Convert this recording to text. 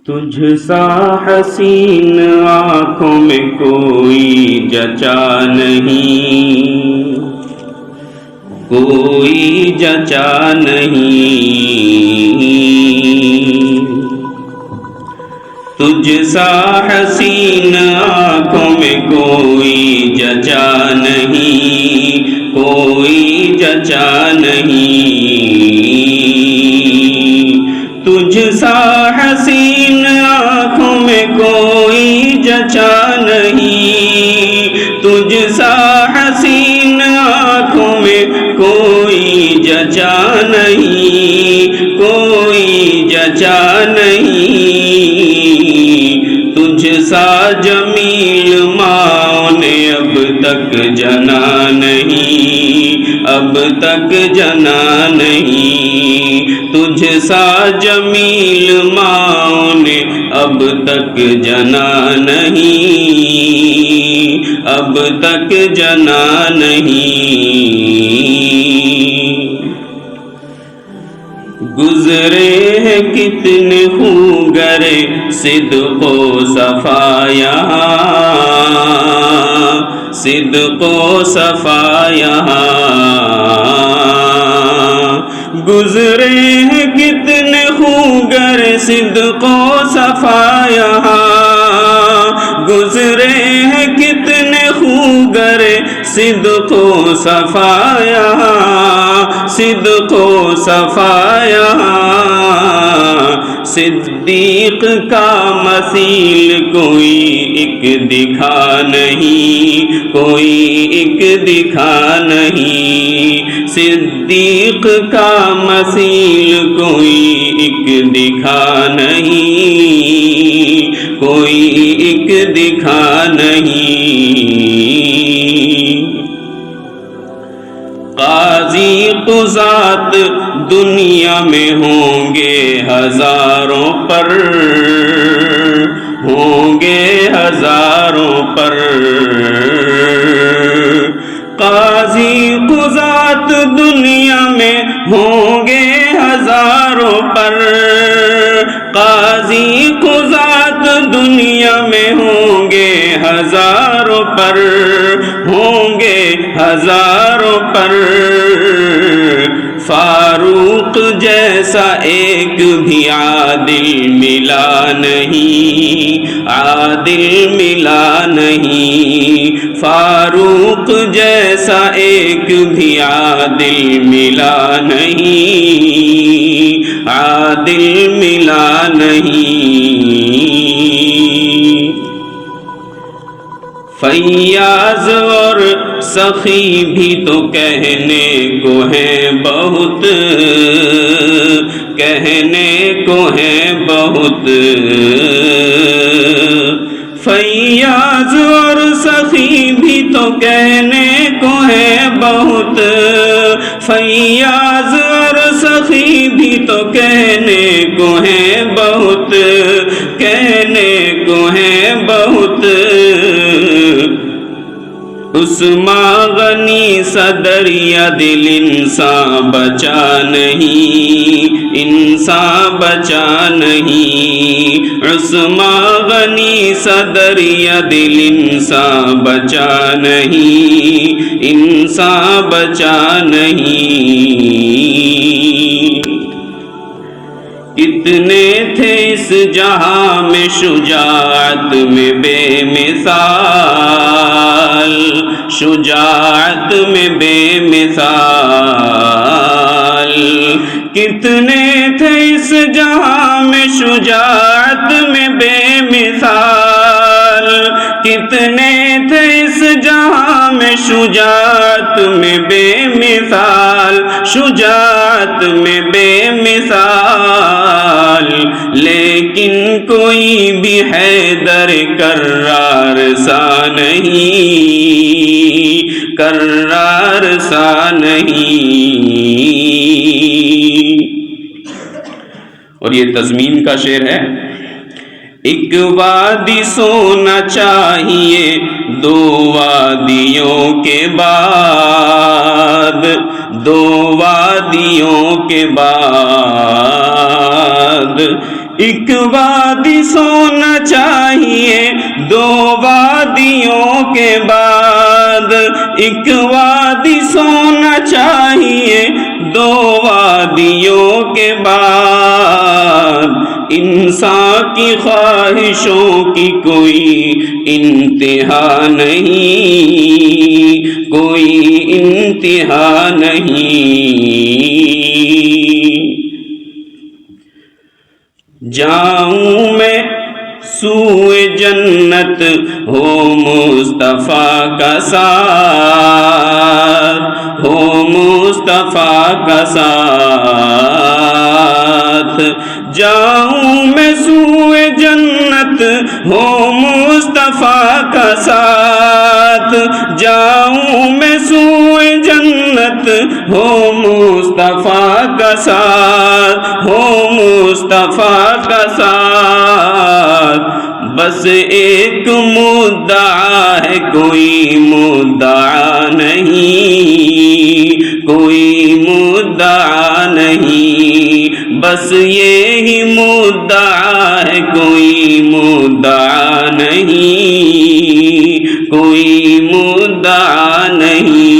تجھ سا حسین آنکھوں میں کوئی جچا نہیں، کوئی جچا نہیں، تجھ سا حسین آنکھوں میں کوئی جچا نہیں، کوئی جچا نہیں، تجھ سا حسین آنکھوں میں کوئی جچا نہیں، تجھ سا حسین آنکھوں میں کوئی جچا نہیں، کوئی جچا نہیں، تجھ سا جمیل ماں نے اب تک جنا نہیں، اب تک جنا نہیں، تجھ سا جمیل ماں نے اب تک جنا نہیں، اب تک جنا نہیں، گزرے ہیں کتنے خوگر صدق و صفا یہاں، صدق و صفا یہاں، گزرے ہیں کتنے خوگر صدق و صفا یہاں، گزرے ہیں کتنے خوگر صدق و صفا یہاں، صدق و صفا یہاں، صدیق کا مثیل کوئی ایک دکھا نہیں، کوئی ایک دکھا نہیں، صدیق کا مثیل کوئی ایک دکھا نہیں، کوئی ایک دکھا نہیں، قاضی قضات دنیا میں ہوں گے ہزاروں پر، ہوں گے ہزاروں پر، قاضی قضات دنیا میں ہوں گے ہزاروں پر، قاضی قضات دنیا میں ہوں گے ہزاروں پر، ہوں گے ہزاروں پر، فاروق جیسا ایک بھی عادل ملا نہیں، عادل ملا نہیں، فاروق جیسا ایک بھی عادل ملا نہیں، عادل ملا نہیں، فیاض اور سخی بھی تو کہنے کو ہیں بہت، کہنے کو ہیں بہت، فیاض اور سخی بھی تو کہنے کو ہیں بہت، فیاض اور سخی بھی تو کہنے کو ہیں بہت، کہنے کو ہیں بہت، عثمان غنی صدر یا دل انسان بچا نہیں، انسان بچا نہیں، عثمان غنی صدر یا دل انسان بچا نہیں، انسان بچا نہیں، کتنے تھے اس جہاں میں شجاعت میں بے مثال، شجاعت میں بے مثال، کتنے تھے اس جہاں میں شجاعت میں بے مثال، کتنے تھے اس جہاں میں شجاعت میں بے مثال، شجاعت میں بے مثال، لیکن کوئی بھی حیدر کرار سا نہیں، کرار سا نہیں، اور یہ تضمین کا شعر ہے، ایک وادی سونا چاہیے دو وادیوں کے بعد، دو وادیوں کے بعد، ایک وادی سونا چاہیے دو وادیوں کے بعد، ایک وادی سونا چاہیے دو وادیوں کے بعد، انسان کی خواہشوں کی کوئی انتہا نہیں، کوئی انتہا نہیں۔ جاؤں میں سوئے جنت ہو مصطفیٰ کا ساتھ، ہو مصطفیٰ کا ساتھ، جاؤں میں سوئے جنت ہو مصطفیٰ کا ساتھ، جاؤں میں سوئے جنت ہو مصطفیٰ کا ساتھ، ہو مصطفیٰ کا ساتھ۔ بس ایک مدعا ہے کوئی مدعا نہیں، کوئی مدعا نہیں، بس یہی مدعا ہے کوئی مدعا نہیں، کوئی مدعا نہیں۔